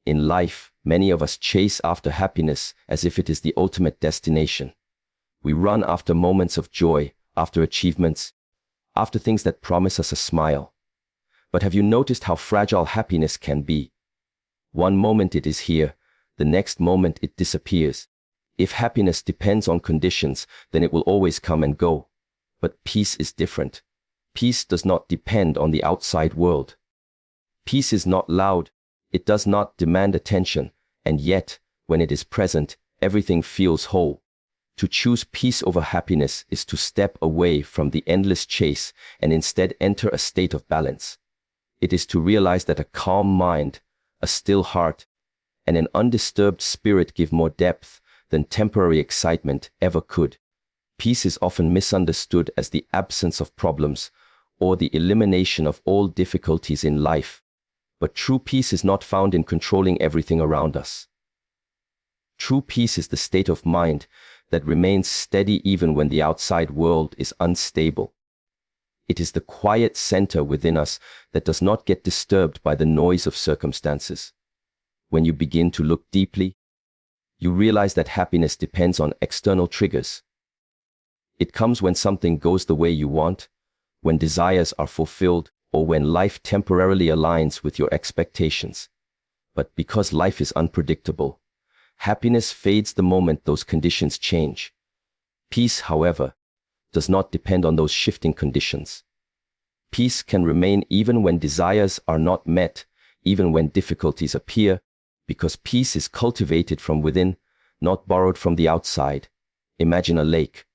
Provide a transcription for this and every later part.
In life, many of us chase after happiness as if it is the ultimate destination. We run after moments of joy, after achievements, after things that promise us a smile. But have you noticed how fragile happiness can be? One moment it is here, the next moment it disappears. If happiness depends on conditions, then it will always come and go. But peace is different. Peace does not depend on the outside world. Peace is not loud. It does not demand attention, and yet, when it is present, everything feels whole. To choose peace over happiness is to step away from the endless chase and instead enter a state of balance. It is to realize that a calm mind, a still heart, and an undisturbed spirit give more depth than temporary excitement ever could. Peace is often misunderstood as the absence of problems or the elimination of all difficulties in life. But true peace is not found in controlling everything around us. True peace is the state of mind that remains steady even when the outside world is unstable. It is the quiet center within us that does not get disturbed by the noise of circumstances. When you begin to look deeply, you realize that happiness depends on external triggers. It comes when something goes the way you want, when desires are fulfilled, or when life temporarily aligns with your expectations. But because life is unpredictable, happiness fades the moment those conditions change. Peace, however, does not depend on those shifting conditions. Peace can remain even when desires are not met, even when difficulties appear, because peace is cultivated from within, not borrowed from the outside. Imagine a lake.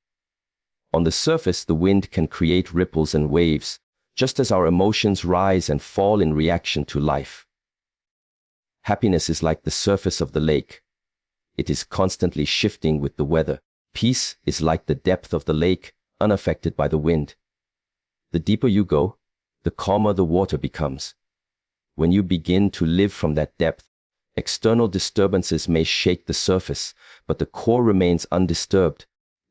On the surface, the wind can create ripples and waves, just as our emotions rise and fall in reaction to life. Happiness is like the surface of the lake. It is constantly shifting with the weather. Peace is like the depth of the lake, unaffected by the wind. The deeper you go, the calmer the water becomes. When you begin to live from that depth, external disturbances may shake the surface, but the core remains undisturbed.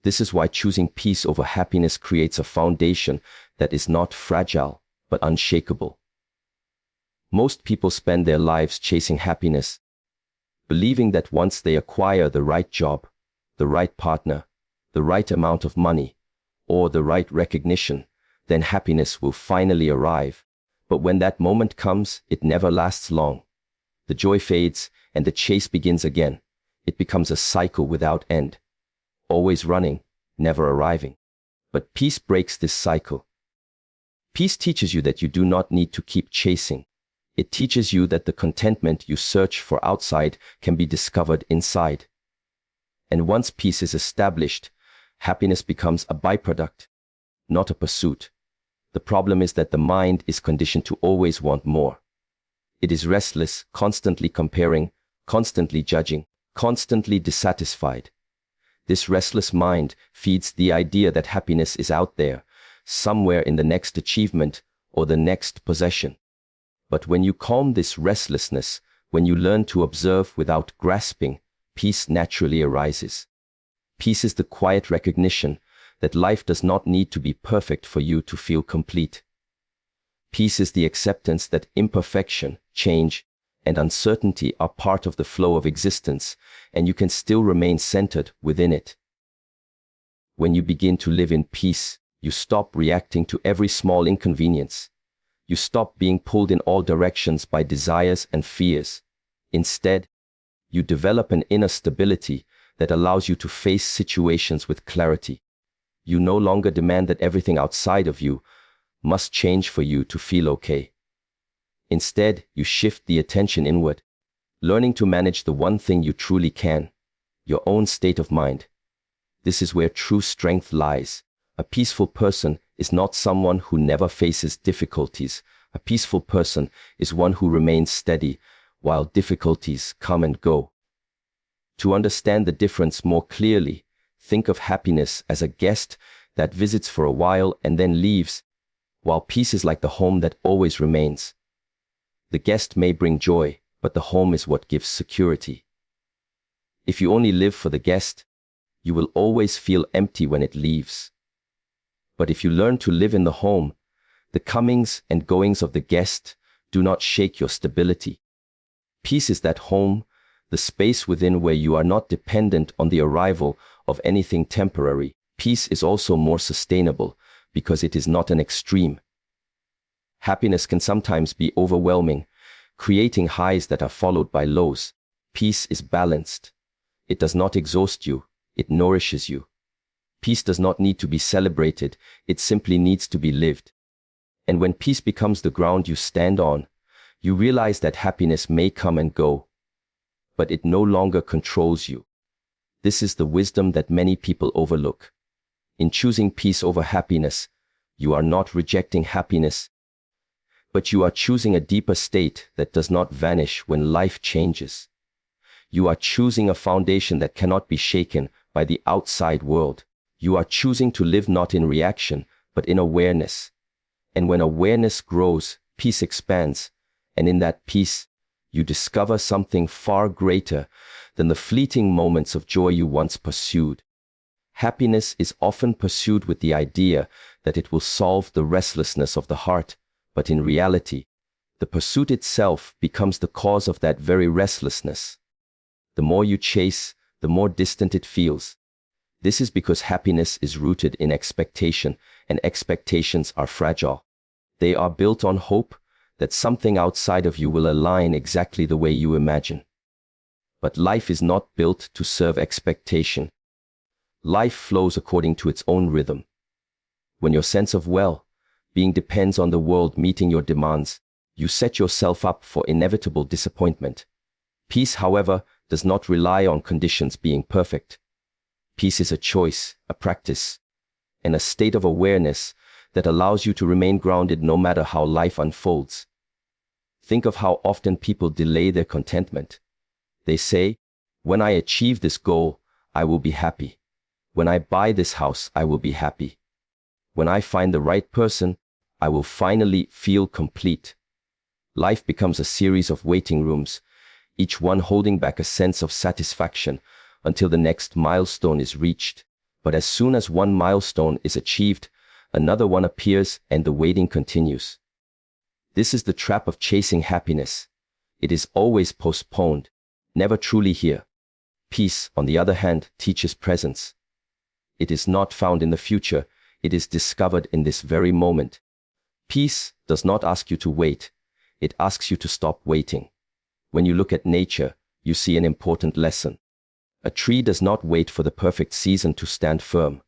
This is why choosing peace over happiness creates a foundation that is not fragile, but unshakable. Most people spend their lives chasing happiness, believing that once they acquire the right job, the right partner, the right amount of money, or the right recognition, then happiness will finally arrive. But when that moment comes, it never lasts long. The joy fades, and the chase begins again. It becomes a cycle without end. Always running, never arriving. But peace breaks this cycle. Peace teaches you that you do not need to keep chasing. It teaches you that the contentment you search for outside can be discovered inside. And once peace is established, happiness becomes a byproduct, not a pursuit. The problem is that the mind is conditioned to always want more. It is restless, constantly comparing, constantly judging, constantly dissatisfied. This restless mind feeds the idea that happiness is out there, somewhere in the next achievement or the next possession. But when you calm this restlessness, when you learn to observe without grasping, peace naturally arises. Peace is the quiet recognition that life does not need to be perfect for you to feel complete. Peace is the acceptance that imperfection, change, and uncertainty are part of the flow of existence, and you can still remain centered within it. When you begin to live in peace, you stop reacting to every small inconvenience. You stop being pulled in all directions by desires and fears. Instead, you develop an inner stability that allows you to face situations with clarity. You no longer demand that everything outside of you must change for you to feel okay. Instead, you shift the attention inward, learning to manage the one thing you truly can, your own state of mind. This is where true strength lies. A peaceful person is not someone who never faces difficulties. A peaceful person is one who remains steady while difficulties come and go. To understand the difference more clearly, think of happiness as a guest that visits for a while and then leaves, while peace is like the home that always remains. The guest may bring joy, but the home is what gives security. If you only live for the guest, you will always feel empty when it leaves. But if you learn to live in the home, the comings and goings of the guest do not shake your stability. Peace is that home, the space within where you are not dependent on the arrival of anything temporary. Peace is also more sustainable because it is not an extreme. Happiness can sometimes be overwhelming, creating highs that are followed by lows. Peace is balanced. It does not exhaust you, it nourishes you. Peace does not need to be celebrated, it simply needs to be lived. And when peace becomes the ground you stand on, you realize that happiness may come and go, but it no longer controls you. This is the wisdom that many people overlook. In choosing peace over happiness, you are not rejecting happiness, but you are choosing a deeper state that does not vanish when life changes. You are choosing a foundation that cannot be shaken by the outside world. You are choosing to live not in reaction, but in awareness. And when awareness grows, peace expands, and in that peace, you discover something far greater than the fleeting moments of joy you once pursued. Happiness is often pursued with the idea that it will solve the restlessness of the heart, but in reality, the pursuit itself becomes the cause of that very restlessness. The more you chase, the more distant it feels. This is because happiness is rooted in expectation, and expectations are fragile. They are built on hope that something outside of you will align exactly the way you imagine. But life is not built to serve expectation. Life flows according to its own rhythm. When your sense of well-being depends on the world meeting your demands, you set yourself up for inevitable disappointment. Peace, however, does not rely on conditions being perfect. Peace is a choice, a practice, and a state of awareness that allows you to remain grounded no matter how life unfolds. Think of how often people delay their contentment. They say, "When I achieve this goal, I will be happy. When I buy this house, I will be happy. When I find the right person, I will finally feel complete." Life becomes a series of waiting rooms, each one holding back a sense of satisfaction until the next milestone is reached. But as soon as one milestone is achieved, another one appears and the waiting continues. This is the trap of chasing happiness. It is always postponed, never truly here. Peace, on the other hand, teaches presence. It is not found in the future, it is discovered in this very moment. Peace does not ask you to wait, it asks you to stop waiting. When you look at nature, you see an important lesson. A tree does not wait for the perfect season to stand firm.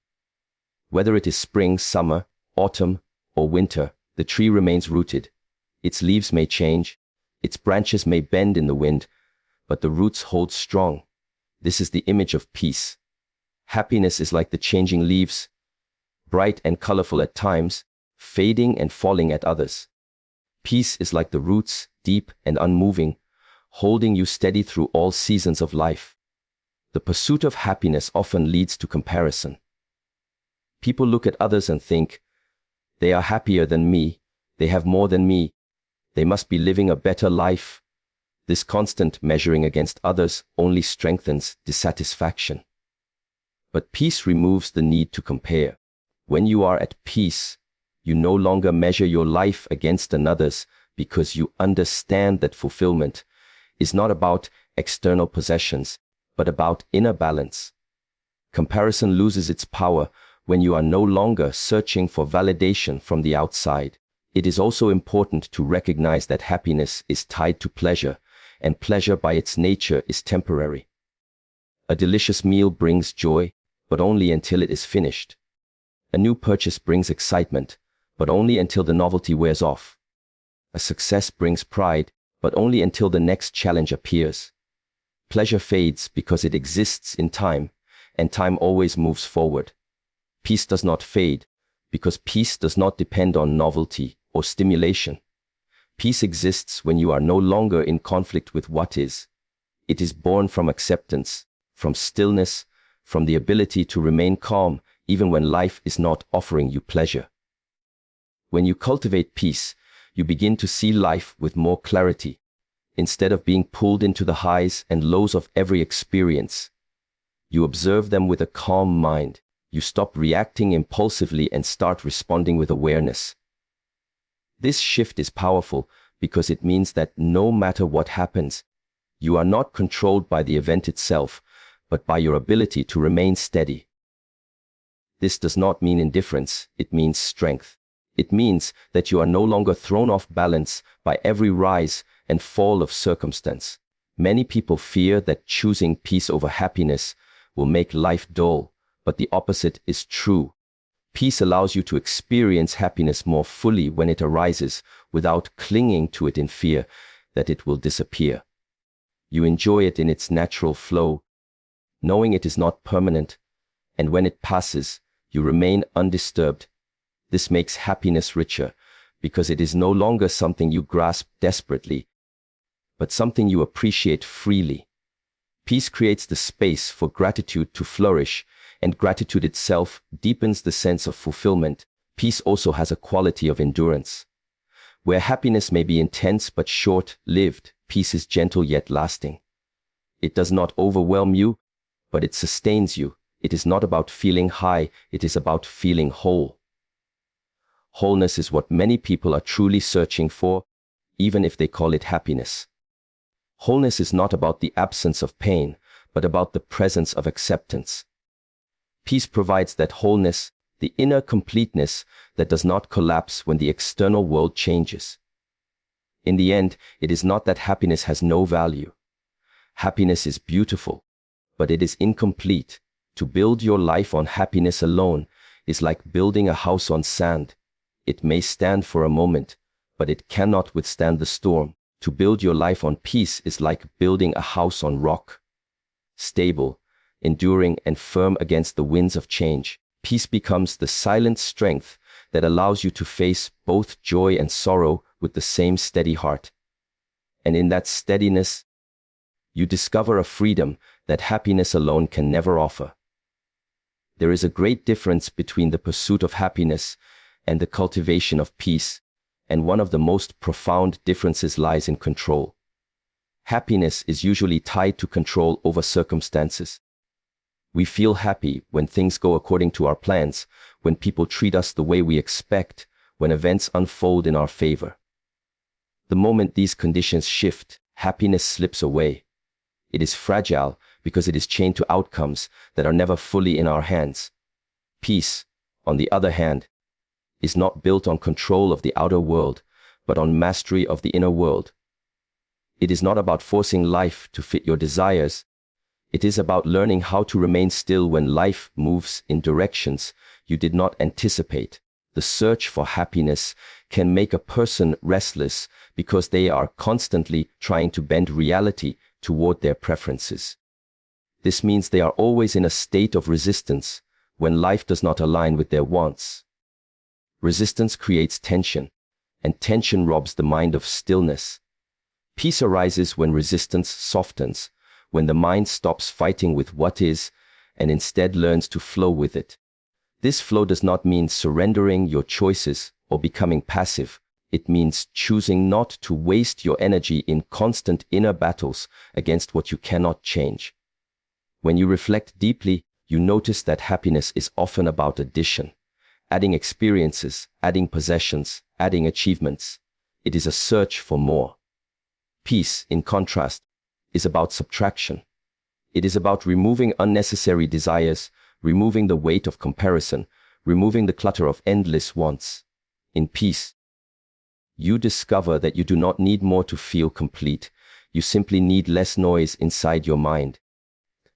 Whether it is spring, summer, autumn, or winter, the tree remains rooted. Its leaves may change, its branches may bend in the wind, but the roots hold strong. This is the image of peace. Happiness is like the changing leaves, bright and colorful at times, fading and falling at others. Peace is like the roots, deep and unmoving, holding you steady through all seasons of life. The pursuit of happiness often leads to comparison. People look at others and think, "They are happier than me, they have more than me, they must be living a better life." This constant measuring against others only strengthens dissatisfaction. But peace removes the need to compare. When you are at peace, you no longer measure your life against another's because you understand that fulfillment is not about external possessions, but about inner balance. Comparison loses its power when you are no longer searching for validation from the outside. It is also important to recognize that happiness is tied to pleasure, and pleasure by its nature is temporary. A delicious meal brings joy, but only until it is finished. A new purchase brings excitement, but only until the novelty wears off. A success brings pride, but only until the next challenge appears. Pleasure fades because it exists in time, and time always moves forward. Peace does not fade, because peace does not depend on novelty or stimulation. Peace exists when you are no longer in conflict with what is. It is born from acceptance, from stillness, from the ability to remain calm even when life is not offering you pleasure. When you cultivate peace, you begin to see life with more clarity. Instead of being pulled into the highs and lows of every experience, you observe them with a calm mind. You stop reacting impulsively and start responding with awareness. This shift is powerful because it means that no matter what happens, You are not controlled by the event itself, but by your ability to remain steady. This does not mean indifference, it means strength. It means that you are no longer thrown off balance by every rise and fall of circumstance. Many people fear that choosing peace over happiness will make life dull, but the opposite is true. Peace allows you to experience happiness more fully when it arises, without clinging to it in fear that it will disappear. You enjoy it in its natural flow, knowing it is not permanent, and when it passes, you remain undisturbed. This makes happiness richer, because it is no longer something you grasp desperately, but something you appreciate freely. Peace creates the space for gratitude to flourish, and gratitude itself deepens the sense of fulfillment. Peace also has a quality of endurance. Where happiness may be intense but short-lived, peace is gentle yet lasting. It does not overwhelm you, but it sustains you. It is not about feeling high, it is about feeling whole. Wholeness is what many people are truly searching for, even if they call it happiness. Wholeness is not about the absence of pain, but about the presence of acceptance. Peace provides that wholeness, the inner completeness that does not collapse when the external world changes. In the end, it is not that happiness has no value. Happiness is beautiful, but it is incomplete. To build your life on happiness alone is like building a house on sand. It may stand for a moment, but it cannot withstand the storm. To build your life on peace is like building a house on rock. Stable, enduring, and firm against the winds of change. Peace becomes the silent strength that allows you to face both joy and sorrow with the same steady heart. And in that steadiness, you discover a freedom that happiness alone can never offer. There is a great difference between the pursuit of happiness and the cultivation of peace, and one of the most profound differences lies in control. Happiness is usually tied to control over circumstances. We feel happy when things go according to our plans, when people treat us the way we expect, when events unfold in our favor. The moment these conditions shift, happiness slips away. It is fragile because it is chained to outcomes that are never fully in our hands. Peace, on the other hand, is not built on control of the outer world, but on mastery of the inner world. It is not about forcing life to fit your desires. It is about learning how to remain still when life moves in directions you did not anticipate. The search for happiness can make a person restless because they are constantly trying to bend reality toward their preferences. This means they are always in a state of resistance when life does not align with their wants. Resistance creates tension, and tension robs the mind of stillness. Peace arises when resistance softens, when the mind stops fighting with what is and instead learns to flow with it. This flow does not mean surrendering your choices or becoming passive. It means choosing not to waste your energy in constant inner battles against what you cannot change. When you reflect deeply, you notice that happiness is often about addition, adding experiences, adding possessions, adding achievements. It is a search for more. Peace, in contrast, is about subtraction. It is about removing unnecessary desires, removing the weight of comparison, removing the clutter of endless wants. In peace, you discover that you do not need more to feel complete. You simply need less noise inside your mind.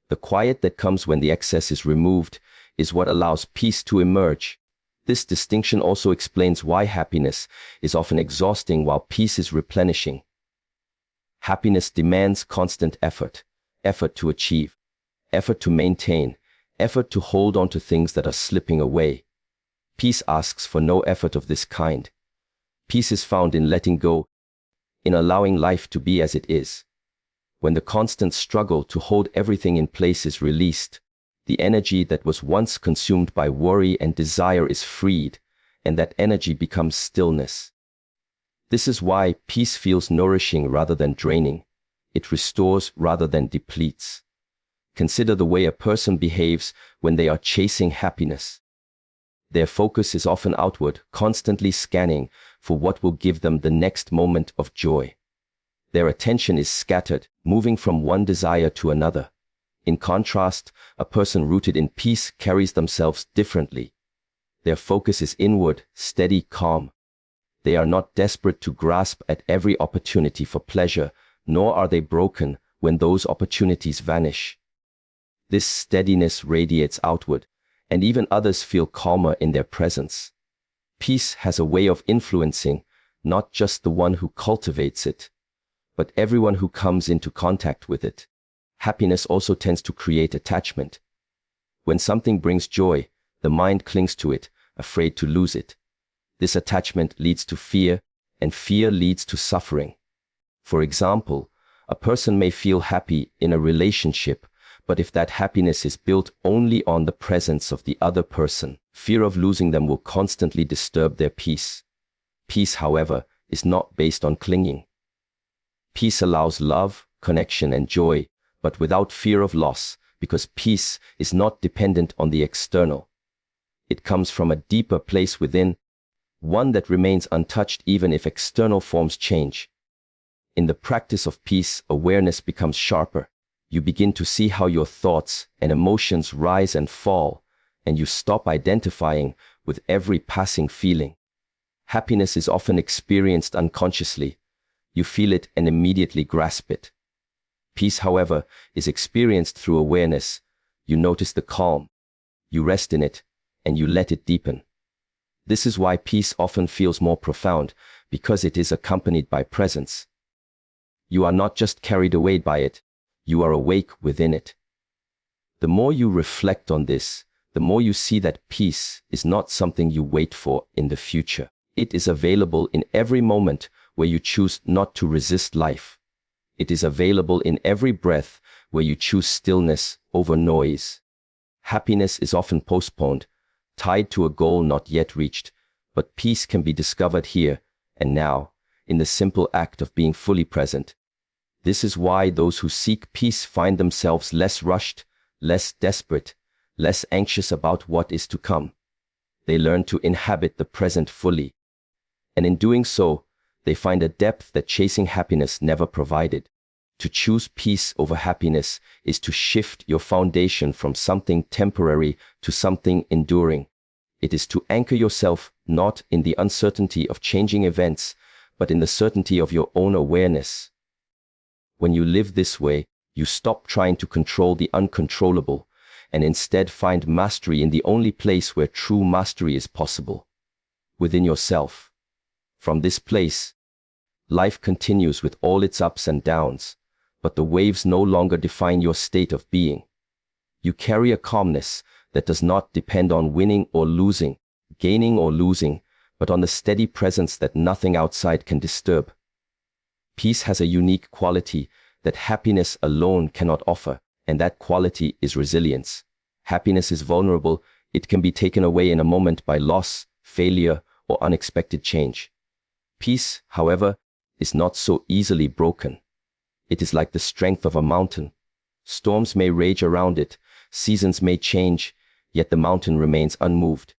The quiet that comes when the excess is removed is what allows peace to emerge. This distinction also explains why happiness is often exhausting while peace is replenishing. Happiness demands constant effort, effort to achieve, effort to maintain, effort to hold on to things that are slipping away. Peace asks for no effort of this kind. Peace is found in letting go, in allowing life to be as it is. When the constant struggle to hold everything in place is released, the energy that was once consumed by worry and desire is freed, and that energy becomes stillness. This is why peace feels nourishing rather than draining. It restores rather than depletes. Consider the way a person behaves when they are chasing happiness. Their focus is often outward, constantly scanning for what will give them the next moment of joy. Their attention is scattered, moving from one desire to another. In contrast, a person rooted in peace carries themselves differently. Their focus is inward, steady, calm. They are not desperate to grasp at every opportunity for pleasure, nor are they broken when those opportunities vanish. This steadiness radiates outward, and even others feel calmer in their presence. Peace has a way of influencing not just the one who cultivates it, but everyone who comes into contact with it. Happiness also tends to create attachment. When something brings joy, the mind clings to it, afraid to lose it. This attachment leads to fear, and fear leads to suffering. For example, a person may feel happy in a relationship, but if that happiness is built only on the presence of the other person, fear of losing them will constantly disturb their peace. Peace, however, is not based on clinging. Peace allows love, connection, and joy, but without fear of loss, because peace is not dependent on the external. It comes from a deeper place within, one that remains untouched even if external forms change. In the practice of peace, awareness becomes sharper. You begin to see how your thoughts and emotions rise and fall, and you stop identifying with every passing feeling. Happiness is often experienced unconsciously. You feel it and immediately grasp it. Peace, however, is experienced through awareness. You notice the calm, you rest in it, and you let it deepen. This is why peace often feels more profound, because it is accompanied by presence. You are not just carried away by it, you are awake within it. The more you reflect on this, the more you see that peace is not something you wait for in the future. It is available in every moment where you choose not to resist life. It is available in every breath where you choose stillness over noise. Happiness is often postponed, tied to a goal not yet reached, but peace can be discovered here and now, in the simple act of being fully present. This is why those who seek peace find themselves less rushed, less desperate, less anxious about what is to come. They learn to inhabit the present fully. And in doing so, they find a depth that chasing happiness never provided. To choose peace over happiness is to shift your foundation from something temporary to something enduring. It is to anchor yourself not in the uncertainty of changing events, but in the certainty of your own awareness. When you live this way, you stop trying to control the uncontrollable, and instead find mastery in the only place where true mastery is possible, within yourself. From this place, life continues with all its ups and downs, but the waves no longer define your state of being. You carry a calmness that does not depend on winning or losing, gaining or losing, but on the steady presence that nothing outside can disturb. Peace has a unique quality that happiness alone cannot offer, and that quality is resilience. Happiness is vulnerable. It can be taken away in a moment by loss, failure, or unexpected change. Peace, however, is not so easily broken. It is like the strength of a mountain. Storms may rage around it, seasons may change, yet the mountain remains unmoved.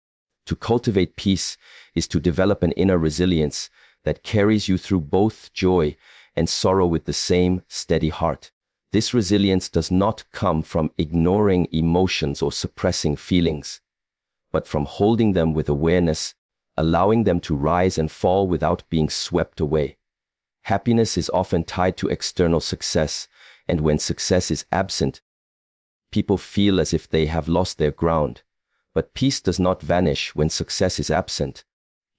To cultivate peace is to develop an inner resilience that carries you through both joy and sorrow with the same steady heart. This resilience does not come from ignoring emotions or suppressing feelings, but from holding them with awareness, allowing them to rise and fall without being swept away. Happiness is often tied to external success, and when success is absent, people feel as if they have lost their ground. But peace does not vanish when success is absent.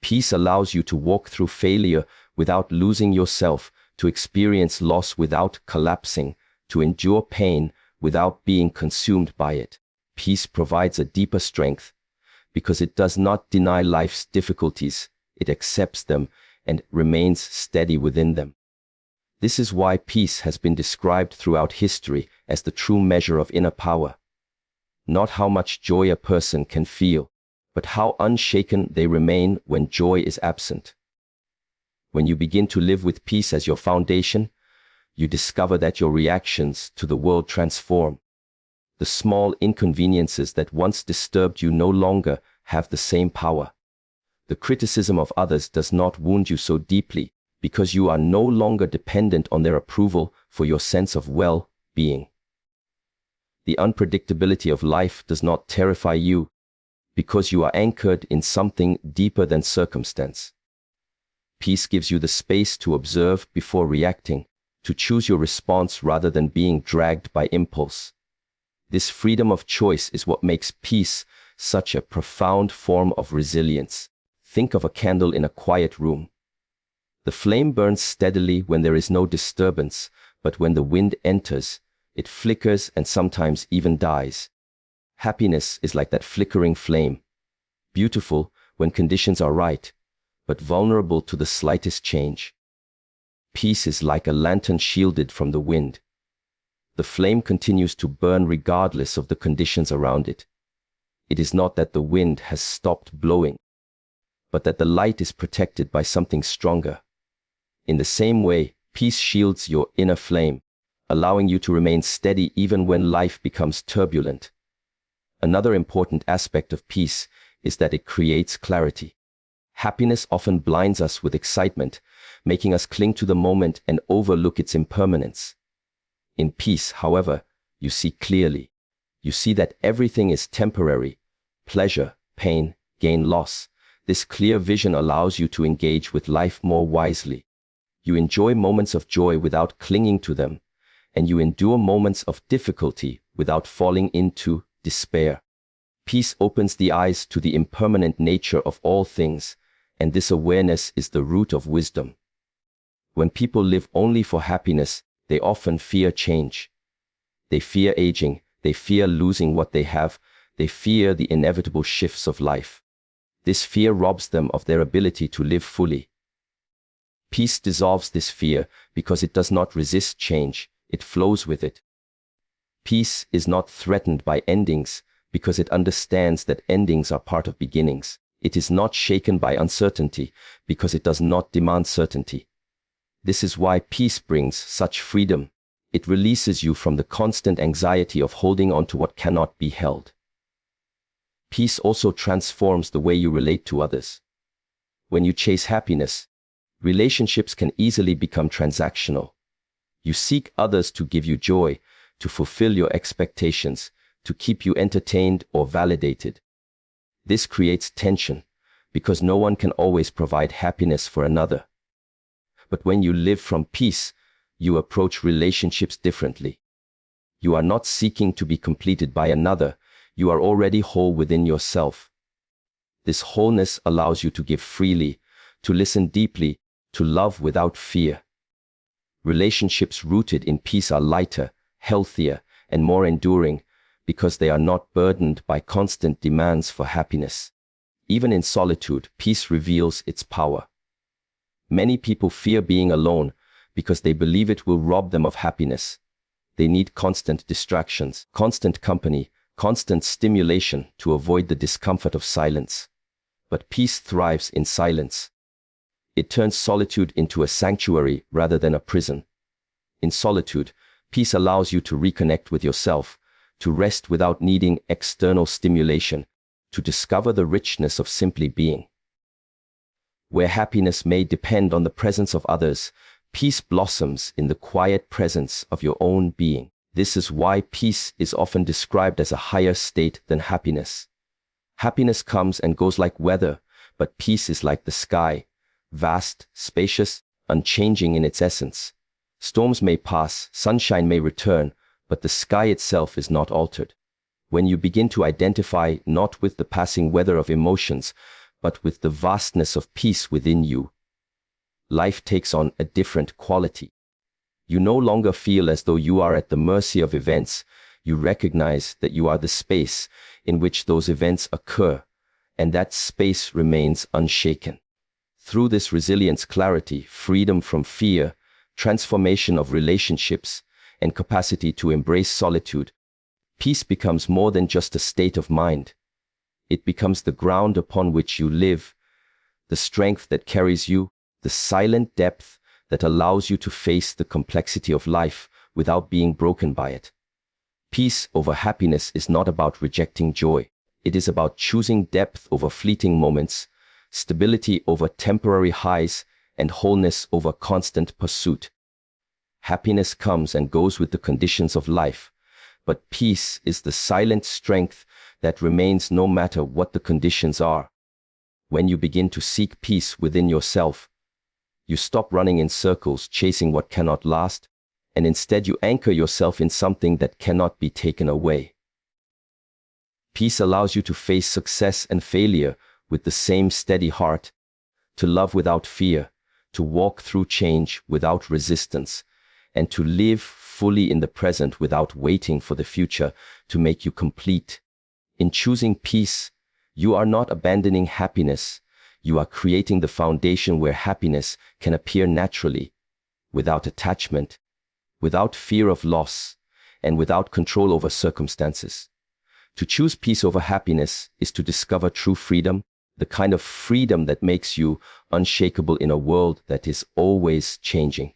Peace allows you to walk through failure without losing yourself, to experience loss without collapsing, to endure pain without being consumed by it. Peace provides a deeper strength because it does not deny life's difficulties, it accepts them and remains steady within them. This is why peace has been described throughout history as the true measure of inner power. Not how much joy a person can feel, but how unshaken they remain when joy is absent. When you begin to live with peace as your foundation, you discover that your reactions to the world transform. The small inconveniences that once disturbed you no longer have the same power. The criticism of others does not wound you so deeply because you are no longer dependent on their approval for your sense of well-being. The unpredictability of life does not terrify you because you are anchored in something deeper than circumstance. Peace gives you the space to observe before reacting, to choose your response rather than being dragged by impulse. This freedom of choice is what makes peace such a profound form of resilience. Think of a candle in a quiet room. The flame burns steadily when there is no disturbance, but when the wind enters, it flickers and sometimes even dies. Happiness is like that flickering flame, beautiful when conditions are right, but vulnerable to the slightest change. Peace is like a lantern shielded from the wind. The flame continues to burn regardless of the conditions around it. It is not that the wind has stopped blowing, but that the light is protected by something stronger. In the same way, peace shields your inner flame, allowing you to remain steady even when life becomes turbulent. Another important aspect of peace is that it creates clarity. Happiness often blinds us with excitement, making us cling to the moment and overlook its impermanence. In peace, however, you see clearly. You see that everything is temporary: pleasure, pain, gain, loss. This clear vision allows you to engage with life more wisely. You enjoy moments of joy without clinging to them, and you endure moments of difficulty without falling into despair. Peace opens the eyes to the impermanent nature of all things, and this awareness is the root of wisdom. When people live only for happiness, they often fear change. They fear aging, they fear losing what they have, they fear the inevitable shifts of life. This fear robs them of their ability to live fully. Peace dissolves this fear because it does not resist change, it flows with it. Peace is not threatened by endings because it understands that endings are part of beginnings. It is not shaken by uncertainty because it does not demand certainty. This is why peace brings such freedom. It releases you from the constant anxiety of holding on to what cannot be held. Peace also transforms the way you relate to others. When you chase happiness, relationships can easily become transactional. You seek others to give you joy, to fulfill your expectations, to keep you entertained or validated. This creates tension because no one can always provide happiness for another. But when you live from peace, you approach relationships differently. You are not seeking to be completed by another. You are already whole within yourself. This wholeness allows you to give freely, to listen deeply, to love without fear. Relationships rooted in peace are lighter, healthier, and more enduring because they are not burdened by constant demands for happiness. Even in solitude, peace reveals its power. Many people fear being alone because they believe it will rob them of happiness. They need constant distractions, constant company, constant stimulation to avoid the discomfort of silence. But peace thrives in silence. It turns solitude into a sanctuary rather than a prison. In solitude, peace allows you to reconnect with yourself, to rest without needing external stimulation, to discover the richness of simply being. Where happiness may depend on the presence of others, peace blossoms in the quiet presence of your own being. This is why peace is often described as a higher state than happiness. Happiness comes and goes like weather, but peace is like the sky, vast, spacious, unchanging in its essence. Storms may pass, sunshine may return, but the sky itself is not altered. When you begin to identify not with the passing weather of emotions, but with the vastness of peace within you, life takes on a different quality. You no longer feel as though you are at the mercy of events. You recognize that you are the space in which those events occur, and that space remains unshaken. Through this resilience, clarity, freedom from fear, transformation of relationships, and capacity to embrace solitude, peace becomes more than just a state of mind. It becomes the ground upon which you live, the strength that carries you, the silent depth that allows you to face the complexity of life without being broken by it. Peace over happiness is not about rejecting joy. It is about choosing depth over fleeting moments, stability over temporary highs, and wholeness over constant pursuit. Happiness comes and goes with the conditions of life, but peace is the silent strength that remains no matter what the conditions are. When you begin to seek peace within yourself, you stop running in circles chasing what cannot last, and instead you anchor yourself in something that cannot be taken away. Peace allows you to face success and failure with the same steady heart, to love without fear, to walk through change without resistance, and to live fully in the present without waiting for the future to make you complete. In choosing peace, you are not abandoning happiness. You are creating the foundation where happiness can appear naturally, without attachment, without fear of loss, and without control over circumstances. To choose peace over happiness is to discover true freedom, the kind of freedom that makes you unshakable in a world that is always changing.